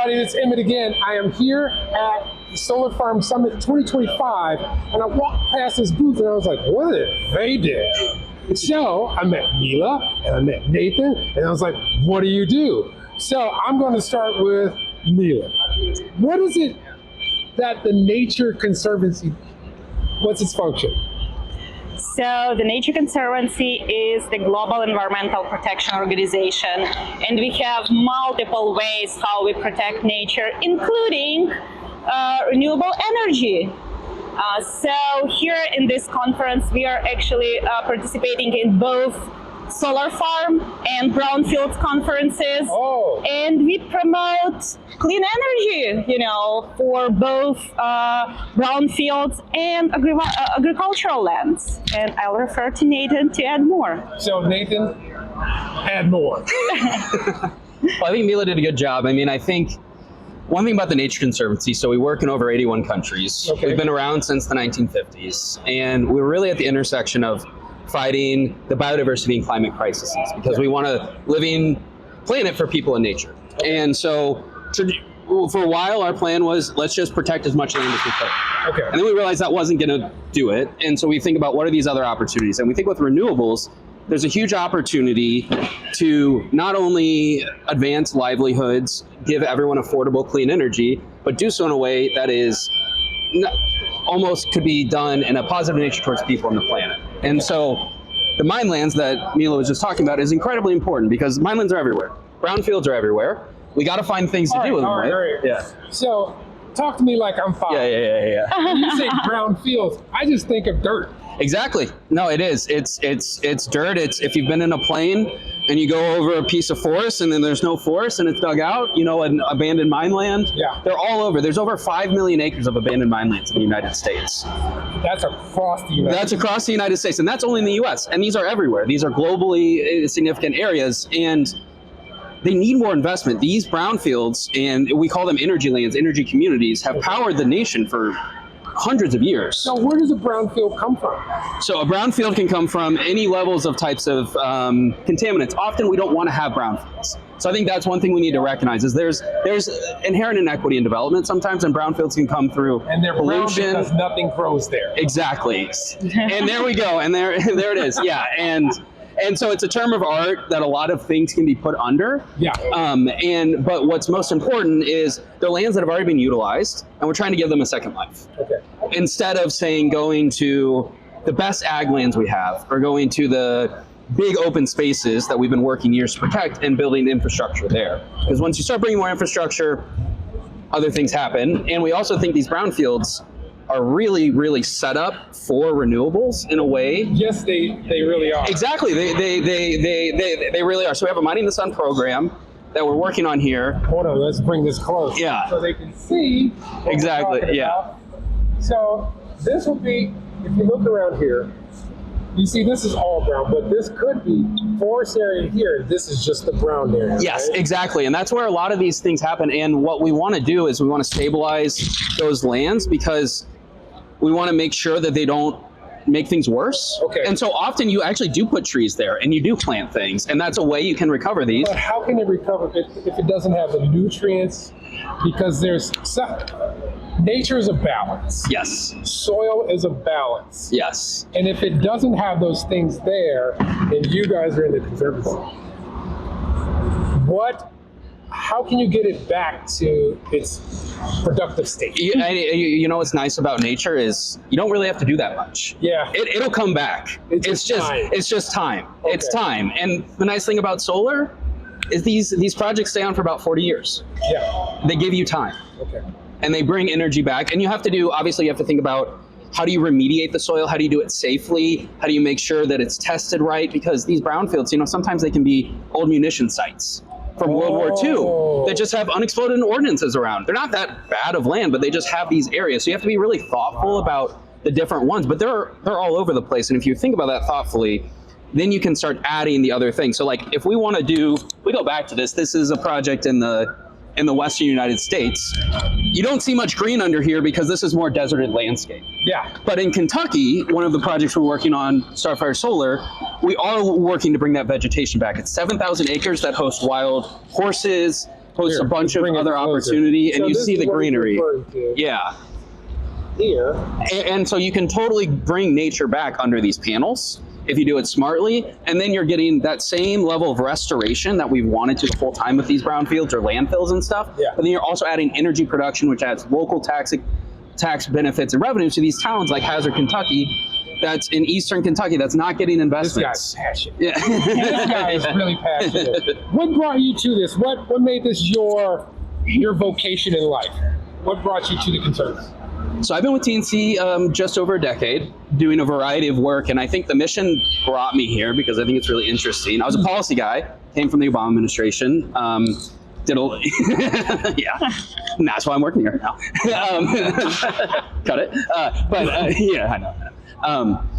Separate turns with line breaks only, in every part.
everybody, it's Emmett again. I am here at the Solar Farm Summit 2025, and I walked past this booth and I was like, what did they do? So I met Mila and I met Nathan, and I was like, what do you do? So I'm going to start with Mila. What is it that the Nature Conservancy, what's its function?
So the Nature Conservancy is the global environmental protection organization, and we have multiple ways how we protect nature, including renewable energy. So here in this conference, we are actually participating in both solar farm and brownfields conferences, and we promote clean energy, for both brownfields and agricultural lands. And I'll refer to Nathan to add more.
So Nathan, add more.
Well, I think Mila did a good job. I think one thing about the Nature Conservancy, so we work in over 81 countries.
Okay.
We've been around since the 1950s, and we're really at the intersection of fighting the biodiversity and climate crises, because we want a living planet for people and nature. And so for a while, our plan was, let's just protect as much land as we could.
Okay.
And then we realized that wasn't going to do it. And so we think about, what are these other opportunities? And we think with renewables, there's a huge opportunity to not only advance livelihoods, give everyone affordable, clean energy, but do so in a way that is almost could be done in a positive nature towards people and the planet. And so the mine lands that Mila was just talking about is incredibly important, because mine lands are everywhere. Brownfields are everywhere. We got to find things to do with them, right?
Yeah. So talk to me like I'm five.
Yeah.
When you say brownfields, I just think of dirt.
Exactly. No, it is. It's dirt. It's, if you've been in a plane and you go over a piece of forest and then there's no forest and it's dug out, an abandoned mine land.
Yeah.
They're all over. There's over 5 million acres of abandoned mine lands in the United States.
That's across the United States.
That's across the United States, and that's only in the US. And these are everywhere. These are globally significant areas, and they need more investment. These brownfields, and we call them energy lands, energy communities, have powered the nation for hundreds of years.
So where does a brownfield come from?
So a brownfield can come from any levels of types of contaminants. Often we don't want to have brownfields. So I think that's one thing we need to recognize, is there's inherent inequity in development sometimes, and brownfields can come through
And they're
pollution.
brown because nothing grows there.
Exactly. And there we go. And there it is. Yeah. And so it's a term of art that a lot of things can be put under.
Yeah.
But what's most important is they're lands that have already been utilized, and we're trying to give them a second life.
Okay.
Instead of saying going to the best ag lands we have, or going to the big open spaces that we've been working years to protect and building infrastructure there. Because once you start bringing more infrastructure, other things happen. And we also think these brownfields are really, really set up for renewables in a way.
Yes, they really are.
Exactly, they really are. So we have a Mining the Sun program that we're working on here.
Hold on, let's bring this close.
Yeah.
So they can see what
Exactly,
we're talking
yeah.
about. So this will be, if you look around here, you see this is all brown, but this could be forest area here. This is just the brown area.
Yes,
right?
exactly. And that's where a lot of these things happen. And what we want to do is we want to stabilize those lands, because we want to make sure that they don't make things worse.
Okay.
And so often you actually do put trees there and you do plant things, and that's a way you can recover these.
But how can it recover if it doesn't have the nutrients? Because nature is a balance.
Yes.
Soil is a balance.
Yes.
And if it doesn't have those things there, and you guys are in the conservancy, how can you get it back to its productive state?
You know what's nice about nature is you don't really have to do that much.
Yeah.
It'll come back. It's just time.
Okay.
It's time. And the nice thing about solar is these projects stay on for about 40 years.
Yeah.
They give you time.
Okay.
And they bring energy back. And you have to think about, how do you remediate the soil? How do you do it safely? How do you make sure that it's tested right? Because these brownfields, sometimes they can be old munition sites from World War II that just have unexploded ordnances around. They're not that bad of land, but they just have these areas. So you have to be really thoughtful about the different ones, but they're all over the place. And if you think about that thoughtfully, then you can start adding the other things. So like if we want to we go back to this is a project in the Western United States. You don't see much green under here because this is more deserted landscape.
Yeah.
But in Kentucky, one of the projects we're working on, Starfire Solar, we are working to bring that vegetation back. It's 7,000 acres that host wild horses, posts
Here,
a bunch of
bring it
other
closer.
opportunity, and
So
you
this
see
is
the
what we're
greenery.
referring to.
Yeah.
Here.
And so you can totally bring nature back under these panels if you do it smartly, and then you're getting that same level of restoration that we've wanted to the whole time with these brownfields or landfills and stuff.
Yeah.
But then you're also adding energy production, which adds local tax benefits and revenue to these towns like Hazard, Kentucky, that's in eastern Kentucky that's not getting
This
investments.
guy's passionate.
Yeah.
This guy is really passionate. What brought you to this? What made this your vocation in life? What brought you to the Conservancy?
So I've been with TNC just over a decade, doing a variety of work, and I think the mission brought me here because I think it's really interesting. I was a policy guy, came from the Obama administration, did a yeah, and that's why I'm working here now. Cut it. Yeah, I know.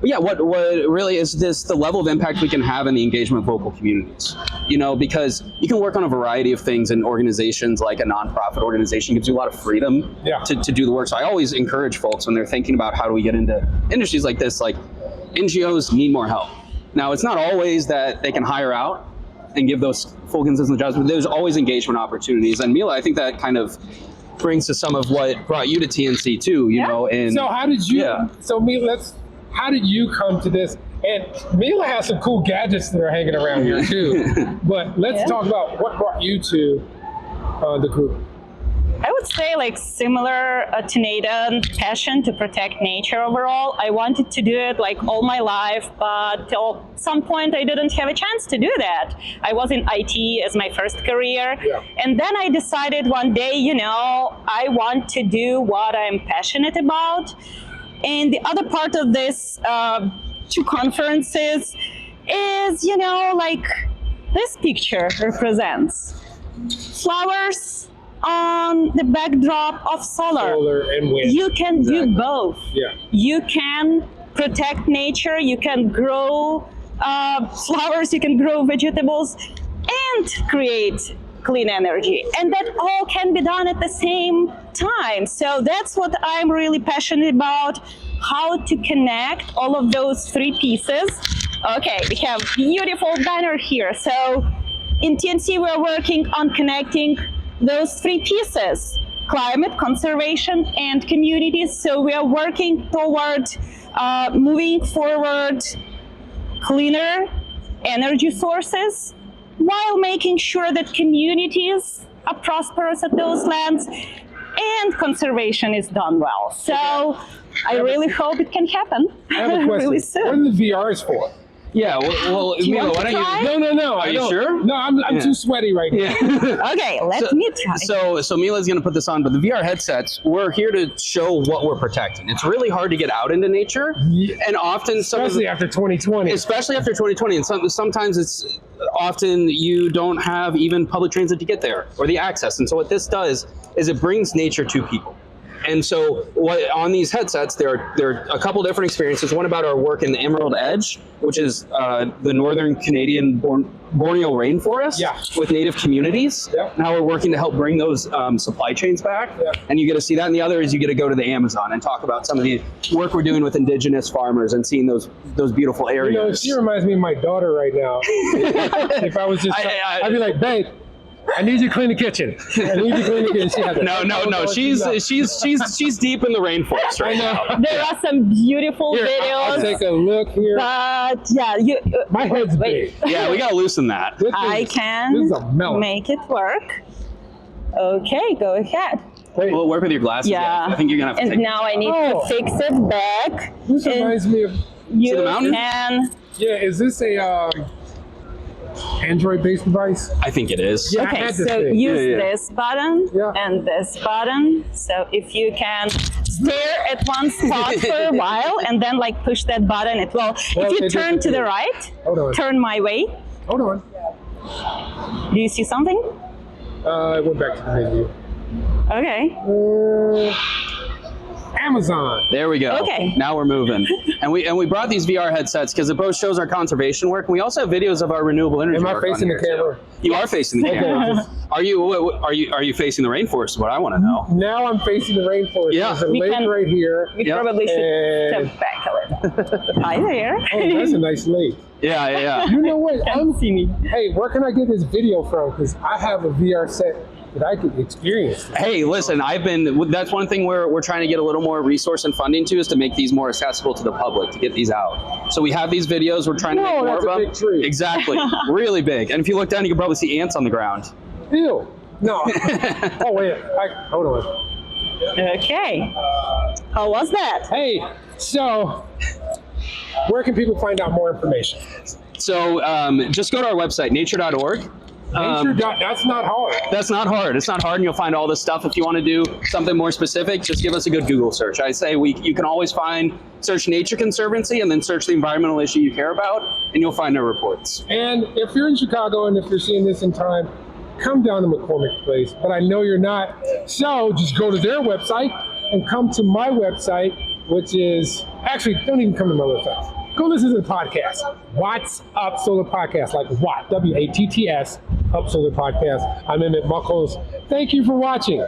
But yeah, what really is this the level of impact we can have in the engagement of local communities? You know, because you can work on a variety of things in organizations like a nonprofit organization gives you a lot of freedom to do the work. So I always encourage folks when they're thinking about how do we get into industries like this, like NGOs need more help. Now, it's not always that they can hire out and give those full consistent jobs, but there's always engagement opportunities. And Mila, I think that kind of brings to some of what brought you to TNC too, you know. And
so how did you?
Yeah.
So Mila, how did you come to this? And Mila has some cool gadgets that are hanging around here too. But let's talk about what brought you to the group.
I would say like similar to Nathan, passion to protect nature overall. I wanted to do it like all my life, but till some point I didn't have a chance to do that. I was in IT as my first career.
Yeah.
And then I decided one day, you know, I want to do what I'm passionate about. And the other part of this two conferences is, you know, like this picture represents flowers on the backdrop of
Solar and wind.
You can do both.
Yeah.
You can protect nature, you can grow flowers, you can grow vegetables, and create clean energy. And that all can be done at the same time. So that's what I'm really passionate about, how to connect all of those three pieces. Okay, we have beautiful banner here. So in TNC, we're working on connecting those three pieces: climate, conservation, and communities. So we are working toward moving forward cleaner energy sources while making sure that communities are prosperous at those lands and conservation is done well. So I really hope it can happen
I have a question.
really soon.
What are the VRs for?
yeah, well
you
Mila,
want
why
to
don't
try?
you?
No.
Are you sure?
No, I'm too sweaty right now.
Yeah.
Okay, let me try.
So Mila's going to put this on, but the VR headsets, we're here to show what we're protecting. It's really hard to get out into nature, and often
Especially after 2020.
especially after 2020, and sometimes it's often you don't have even public transit to get there or the access. And so what this does is it brings nature to people. And so on these headsets, there are a couple different experiences. One about our work in the Emerald Edge, which is the northern Canadian Borneo rainforest with native communities.
Yeah.
And how we're working to help bring those supply chains back. Yeah. And you get to see that. And the other is you get to go to the Amazon and talk about some of the work we're doing with indigenous farmers and seeing those beautiful areas.
You know, she reminds me of my daughter right now. If I was just, I'd be like, babe, I need you to clean the kitchen. I need you to clean the kitchen. She has
No. She's deep in the rainforest right now.
There are some beautiful
Here,
videos.
I'll take a look here.
But yeah, you.
My head's
wait.
big.
Yeah, we gotta loosen that.
This
I
is-
can
This is a melon.
make it work. Okay, go ahead.
Wait,
We'll work with your glasses.
Yeah.
I think you're gonna have to
And
take
now I need
Oh.
to fix it back.
this reminds me of.
You
the mountain?
can.
Yeah, is this a Android-based device?
I think it is.
Yeah. I
Okay,
had this
so
thing.
use
Yeah.
this button
Yeah.
and this button. So if you can stare at one spot for a while and then like push that button, it will.
Well,
if you
it
turn to the
disappeared.
right,
Hold on.
turn my way.
Hold on.
Do you see something?
I went back to the menu.
Okay.
Amazon.
There we go.
Okay.
Now we're moving. And we brought these VR headsets because it both shows our conservation work, and we also have videos of our renewable energy
Am I
work on
facing the
here, too.
camera?
You are facing the
Okay.
camera. Are you facing the rainforest? Is what I want to know.
Now I'm facing the rainforest.
Yeah.
There's a
We
lake
can-
right here.
We
Yep.
probably should
And-
step back a little. Hi there.
Oh, that's a nice lake.
Yeah.
You know what?
Can't see me.
Hey, where can I get this video from? Because I have a VR set that I could experience this.
Hey, listen, that's one thing we're trying to get a little more resource and funding to, is to make these more accessible to the public, to get these out. So we have these videos, we're trying to make more
that's
of
a
them.
big tree.
Exactly, really big. And if you look down, you can probably see ants on the ground.
Ew. No. Oh, wait. Hold on.
Okay. How was that?
Hey, so where can people find out more information?
So just go to our website, nature.org.
That's not hard.
That's not hard. It's not hard, and you'll find all this stuff. If you want to do something more specific, just give us a good Google search. I say you can always search Nature Conservancy and then search the environmental issue you care about, and you'll find our reports.
And if you're in Chicago and if you're seeing this in time, come down to McCormick Place, but I know you're not. So just go to their website and come to my website, which is, actually, don't even come to my website. Go listen to the podcast. Watts Up Solar Podcast, like Watt, W-A-T-T-S, Up Solar Podcast. I'm Emmett Muckles. Thank you for watching.